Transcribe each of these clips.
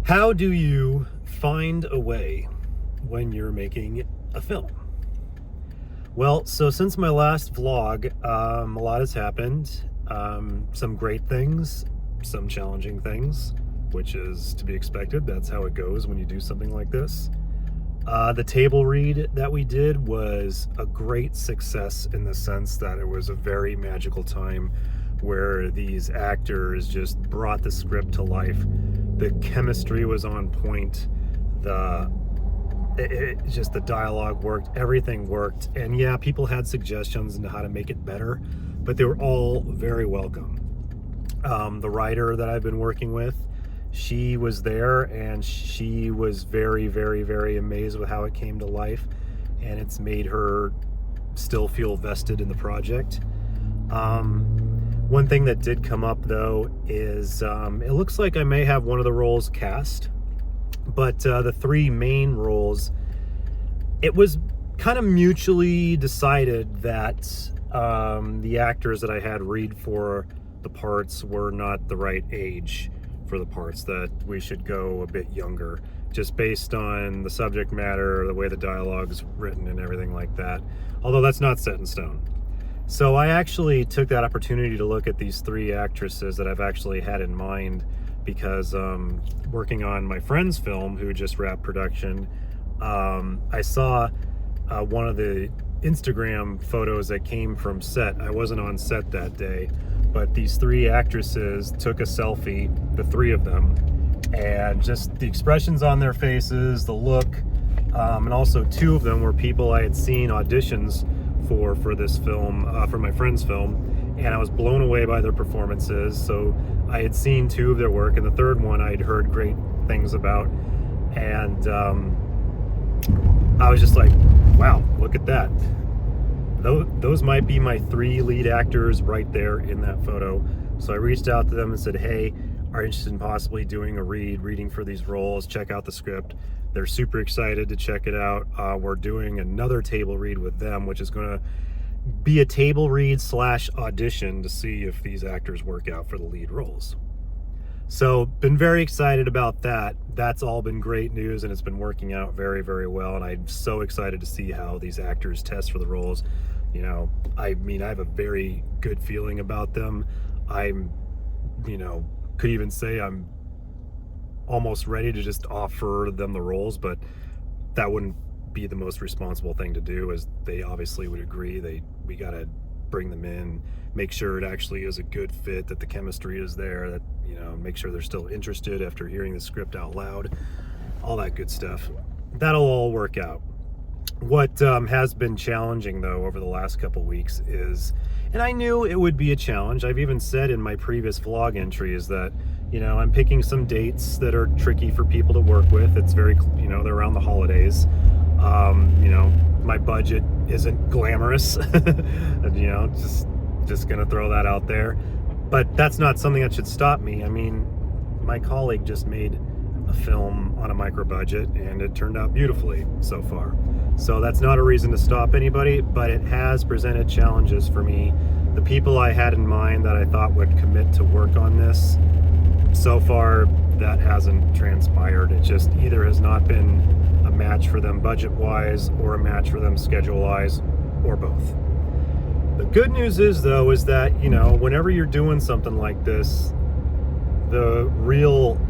How do you find a way when you're making a film? Well, so since my last vlog, a lot has happened. Some great things, some challenging things, which is to be expected. That's how it goes when you do something like this. The table read that we did was a great success in the sense that it was a very magical time where these actors just brought the script to life. The chemistry was on point. The dialogue worked, everything worked. And yeah, people had suggestions on how to make it better, but they were all very welcome. The writer that I've been working with, she was there and she was very, very, very amazed with how it came to life, and it's made her still feel vested in the project. One thing that did come up though is it looks like I may have one of the roles cast, but the three main roles, it was kind of mutually decided that the actors that I had read for the parts were not the right age for the parts, that we should go a bit younger, just based on the subject matter, the way the dialogue's written and everything like that, although that's not set in stone. So I actually took that opportunity to look at these three actresses that I've actually had in mind, because working on my friend's film, who just wrapped production, I saw one of the Instagram photos that came from set. I wasn't on set that day, but these three actresses took a selfie, the three of them, and just the expressions on their faces, the look, and also two of them were people I had seen auditions for this film, for my friend's film, and I was blown away by their performances. So I had seen two of their work, and the third one I had heard great things about, and I was just like, wow, look at that. Those might be my three lead actors right there in that photo. So I reached out to them and said, hey, are you interested in possibly doing a reading for these roles? Check out the script. They're super excited to check it out. We're doing another table read with them, which is going to be a table read / audition to see if these actors work out for the lead roles. So been very excited about that. That's all been great news, and it's been working out very, very well. And I'm so excited to see how these actors test for the roles. You know, I mean, I have a very good feeling about them. I'm, could even say I'm almost ready to just offer them the roles, but that wouldn't be the most responsible thing to do, as they obviously would agree. We got to bring them in, make sure it actually is a good fit, that the chemistry is there, that, make sure they're still interested after hearing the script out loud, all that good stuff. That'll all work out. What has been challenging though over the last couple weeks is, and I knew it would be a challenge, I've even said in my previous vlog entries that, I'm picking some dates that are tricky for people to work with. It's very, they're around the holidays. My budget isn't glamorous, just gonna throw that out there. But that's not something that should stop me. I mean, my colleague just made a film on a micro budget and it turned out beautifully so far. So that's not a reason to stop anybody, but it has presented challenges for me. The people I had in mind that I thought would commit to work on this, so far that hasn't transpired. It just either has not been a match for them budget-wise, or a match for them schedule-wise, or both. The good news is though, is that, whenever you're doing something like this, the real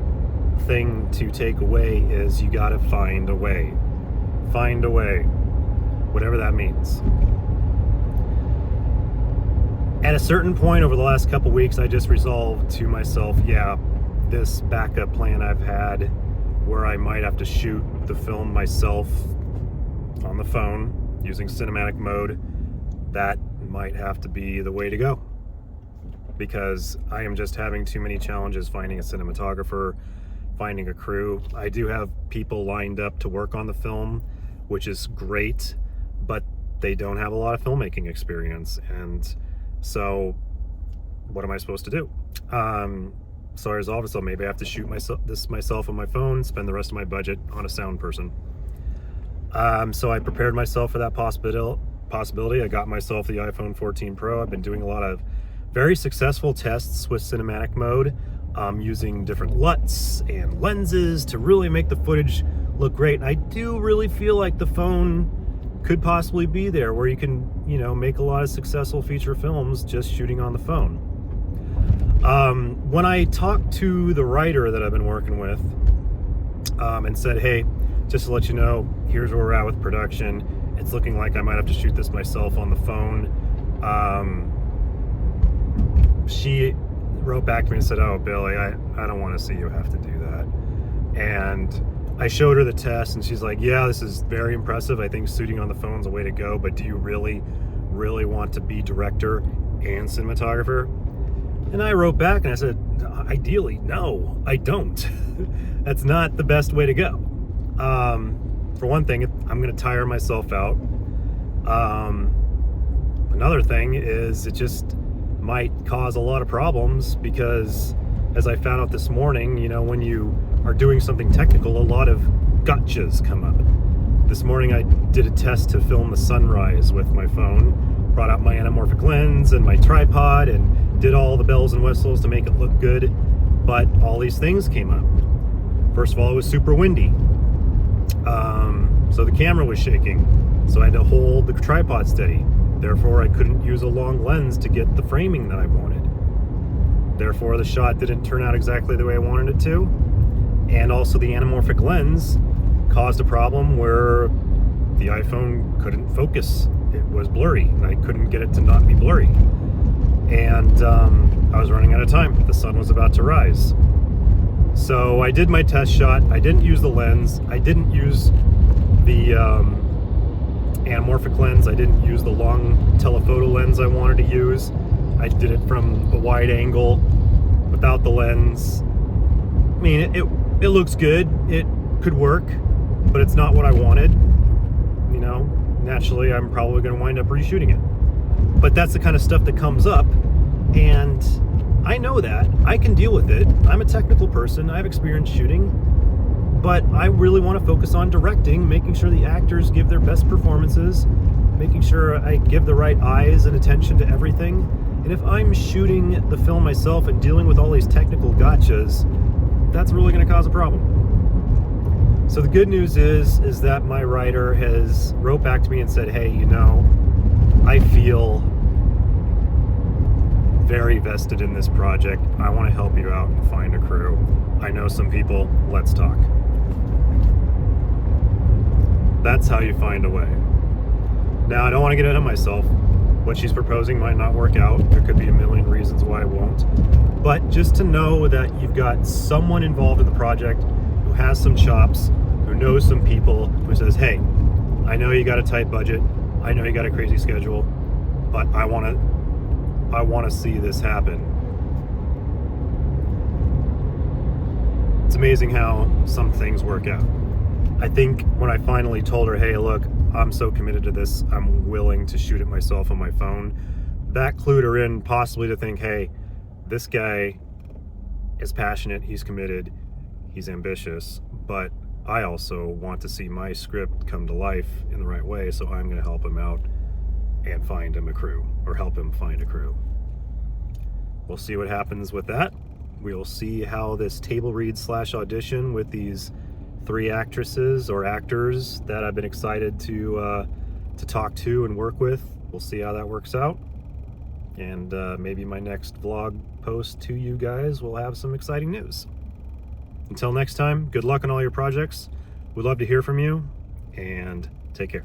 thing to take away is you gotta find a way. Find a way, whatever that means. At a certain point over the last couple weeks, I just resolved to myself, this backup plan I've had where I might have to shoot the film myself on the phone using cinematic mode, that might have to be the way to go, because I am just having too many challenges finding a cinematographer, finding a crew. I do have people lined up to work on the film, which is great, but they don't have a lot of filmmaking experience, and so what am I supposed to do? So I resolved, so maybe I have to shoot myself on my phone, spend the rest of my budget on a sound person. So I prepared myself for that possibility. I got myself the iPhone 14 Pro. I've been doing a lot of very successful tests with cinematic mode. using different LUTs and lenses to really make the footage look great. And I do really feel like the phone could possibly be there where you can, make a lot of successful feature films just shooting on the phone. When I talked to the writer that I've been working with, and said, hey, just to let you know, here's where we're at with production. It's looking like I might have to shoot this myself on the phone. She wrote back to me and said, oh, Billy, I don't want to see you have to do that. And I showed her the test, and she's like, yeah, this is very impressive. I think shooting on the phone's a way to go, but do you really, really want to be director and cinematographer? And I wrote back and I said, ideally, no, I don't. That's not the best way to go. For one thing, I'm going to tire myself out. Another thing is it just might cause a lot of problems because, as I found out this morning, when you are doing something technical, a lot of gotchas come up. This morning I did a test to film the sunrise with my phone, brought out my anamorphic lens and my tripod and did all the bells and whistles to make it look good, but all these things came up. First of all, it was super windy, so the camera was shaking, so I had to hold the tripod steady. Therefore, I couldn't use a long lens to get the framing that I wanted. Therefore, the shot didn't turn out exactly the way I wanted it to. And also the anamorphic lens caused a problem where the iPhone couldn't focus. It was blurry, and I couldn't get it to not be blurry. And I was running out of time. The sun was about to rise. So I did my test shot. I didn't use the lens. I didn't use the anamorphic lens. I didn't use the long telephoto lens I wanted to use. I did it from a wide angle without the lens. I mean, it looks good. It could work, but it's not what I wanted. Naturally, I'm probably going to wind up reshooting it. But that's the kind of stuff that comes up, and I know that. I can deal with it. I'm a technical person. I have experience shooting, but I really want to focus on directing, making sure the actors give their best performances, making sure I give the right eyes and attention to everything. And if I'm shooting the film myself and dealing with all these technical gotchas, that's really going to cause a problem. So the good news is that my writer has wrote back to me and said, hey, I feel very vested in this project. I want to help you out and find a crew. I know some people. Let's talk. That's how you find a way. Now, I don't want to get ahead of myself. What she's proposing might not work out. There could be a million reasons why it won't. But just to know that you've got someone involved in the project who has some chops, who knows some people, who says, hey, I know you got a tight budget. I know you got a crazy schedule, but I want to see this happen. It's amazing how some things work out. I think when I finally told her, hey, look, I'm so committed to this, I'm willing to shoot it myself on my phone, that clued her in possibly to think, hey, this guy is passionate, he's committed, he's ambitious, but I also want to see my script come to life in the right way, so I'm going to help him out and find him a crew, or help him find a crew. We'll see what happens with that. We'll see how this table read / audition with these 3 actresses or actors that I've been excited to talk to and work with. We'll see how that works out. And maybe my next vlog post to you guys will have some exciting news. Until next time, good luck on all your projects. We'd love to hear from you, and take care.